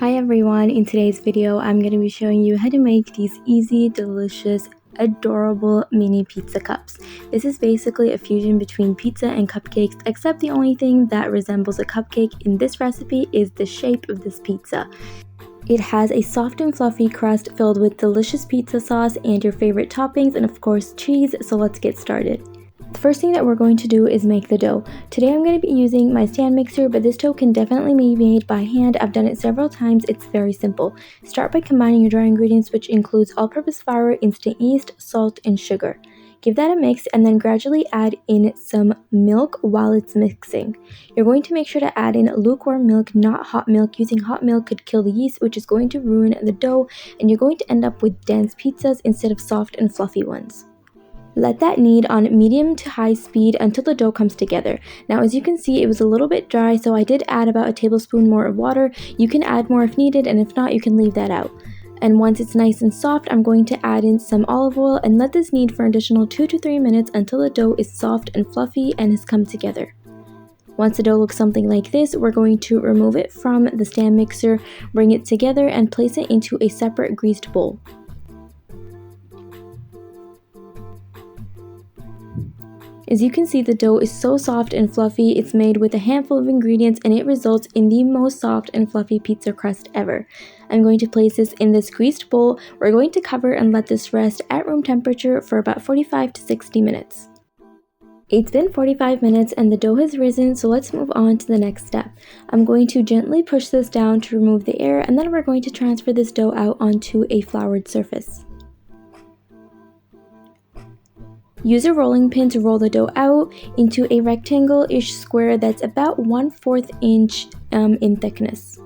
Hi everyone, in today's video I'm going to be showing you how to make these easy, delicious, adorable mini pizza cups. This is basically a fusion between pizza and cupcakes, except the only thing that resembles a cupcake in this recipe is the shape of this pizza. It has a soft and fluffy crust filled with delicious pizza sauce and your favorite toppings and of course cheese, so let's get started. The first thing that we're going to do is make the dough. Today I'm going to be using my stand mixer, but this dough can definitely be made by hand. I've done it several times. It's very simple. Start by combining your dry ingredients, which includes all-purpose flour, instant yeast, salt, and sugar. Give that a mix and then gradually add in some milk while it's mixing. You're going to make sure to add in lukewarm milk, not hot milk. Using hot milk could kill the yeast, which is going to ruin the dough, and you're going to end up with dense pizzas instead of soft and fluffy ones. Let that knead on medium to high speed until the dough comes together. Now as you can see, it was a little bit dry, so I did add about a tablespoon more of water. You can add more if needed, and if not, you can leave that out. And once it's nice and soft, I'm going to add in some olive oil and let this knead for an additional 2 to 3 minutes until the dough is soft and fluffy and has come together. Once the dough looks something like this, we're going to remove it from the stand mixer, bring it together, and place it into a separate greased bowl. As you can see, the dough is so soft and fluffy. It's made with a handful of ingredients and it results in the most soft and fluffy pizza crust ever. I'm going to place this in this greased bowl. We're going to cover and let this rest at room temperature for about 45 to 60 minutes. It's been 45 minutes and the dough has risen, so let's move on to the next step. I'm going to gently push this down to remove the air, and then we're going to transfer this dough out onto a floured surface. Use a rolling pin to roll the dough out into a rectangle-ish square that's about 1/4 inch in thickness.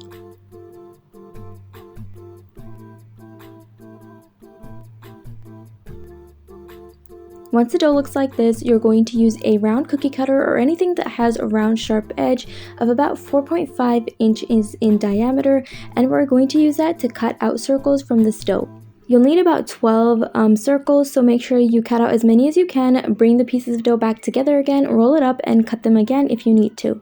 Once the dough looks like this, you're going to use a round cookie cutter or anything that has a round sharp edge of about 4.5 inches in diameter, and we're going to use that to cut out circles from this dough. You'll need about 12 circles, so make sure you cut out as many as you can. Bring the pieces of dough back together again, roll it up, and cut them again if you need to.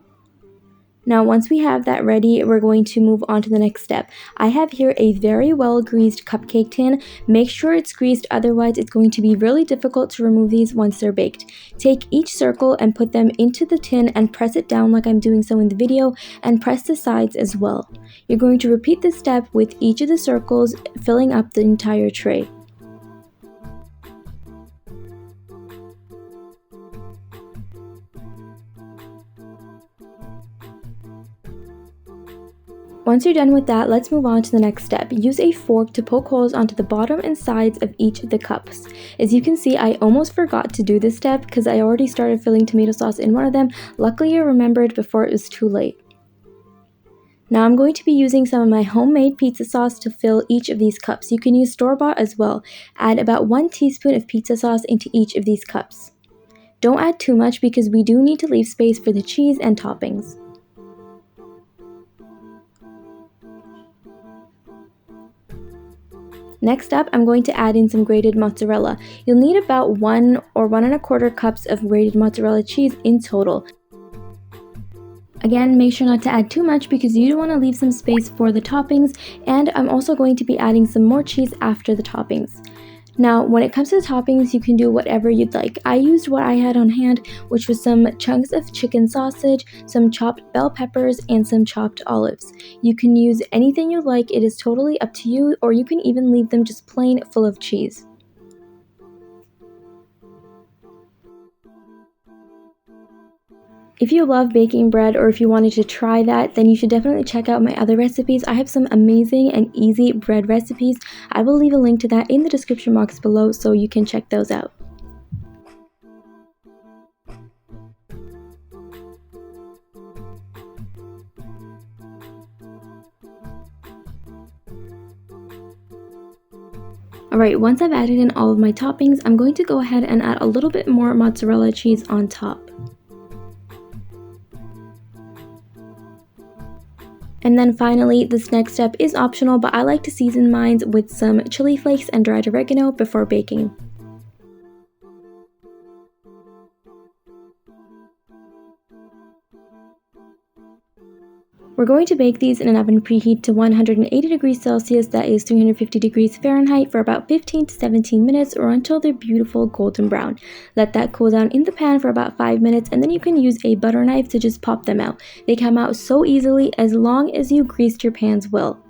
Now once we have that ready, we're going to move on to the next step. I have here a very well greased cupcake tin. Make sure it's greased, otherwise it's going to be really difficult to remove these once they're baked. Take each circle and put them into the tin and press it down like I'm doing so in the video, and press the sides as well. You're going to repeat this step with each of the circles, filling up the entire tray. Once you're done with that, let's move on to the next step. Use a fork to poke holes onto the bottom and sides of each of the cups. As you can see, I almost forgot to do this step because I already started filling tomato sauce in one of them. Luckily, I remembered before it was too late. Now I'm going to be using some of my homemade pizza sauce to fill each of these cups. You can use store-bought as well. Add about 1 teaspoon of pizza sauce into each of these cups. Don't add too much because we do need to leave space for the cheese and toppings. Next up, I'm going to add in some grated mozzarella. You'll need about 1 or 1 1/4 cups of grated mozzarella cheese in total. Again, make sure not to add too much because you do want to leave some space for the toppings, and I'm also going to be adding some more cheese after the toppings. Now, when it comes to the toppings, you can do whatever you'd like. I used what I had on hand, which was some chunks of chicken sausage, some chopped bell peppers, and some chopped olives. You can use anything you like, it is totally up to you, or you can even leave them just plain full of cheese. If you love baking bread or if you wanted to try that, then you should definitely check out my other recipes. I have some amazing and easy bread recipes. I will leave a link to that in the description box below so you can check those out. Alright, once I've added in all of my toppings, I'm going to go ahead and add a little bit more mozzarella cheese on top. And then finally, this next step is optional, but I like to season mine with some chili flakes and dried oregano before baking. We're going to bake these in an oven preheat to 180 degrees Celsius, that is 350 degrees Fahrenheit, for about 15 to 17 minutes or until they're beautiful golden brown. Let that cool down in the pan for about 5 minutes, and then you can use a butter knife to just pop them out. They come out so easily as long as you greased your pans well.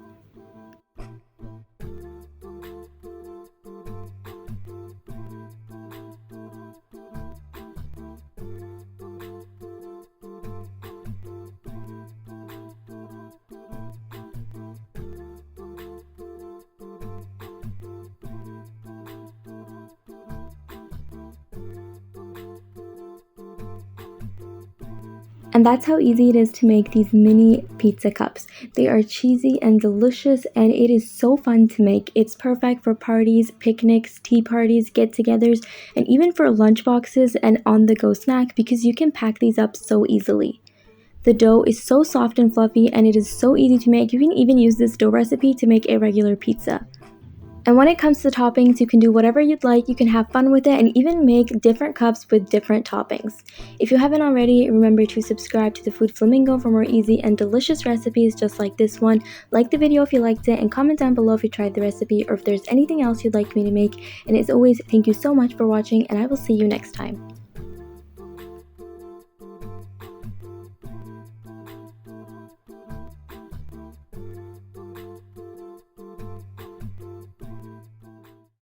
And that's how easy it is to make these mini pizza cups. They are cheesy and delicious, and it is so fun to make. It's perfect for parties, picnics, tea parties, get-togethers, and even for lunchboxes and on-the-go snack, because you can pack these up so easily. The dough is so soft and fluffy, and it is so easy to make. You can even use this dough recipe to make a regular pizza. And when it comes to toppings, you can do whatever you'd like, you can have fun with it, and even make different cups with different toppings. If you haven't already, remember to subscribe to the Food Flamingo for more easy and delicious recipes just like this one. Like the video if you liked it, and comment down below if you tried the recipe or if there's anything else you'd like me to make. And as always, thank you so much for watching, and I will see you next time.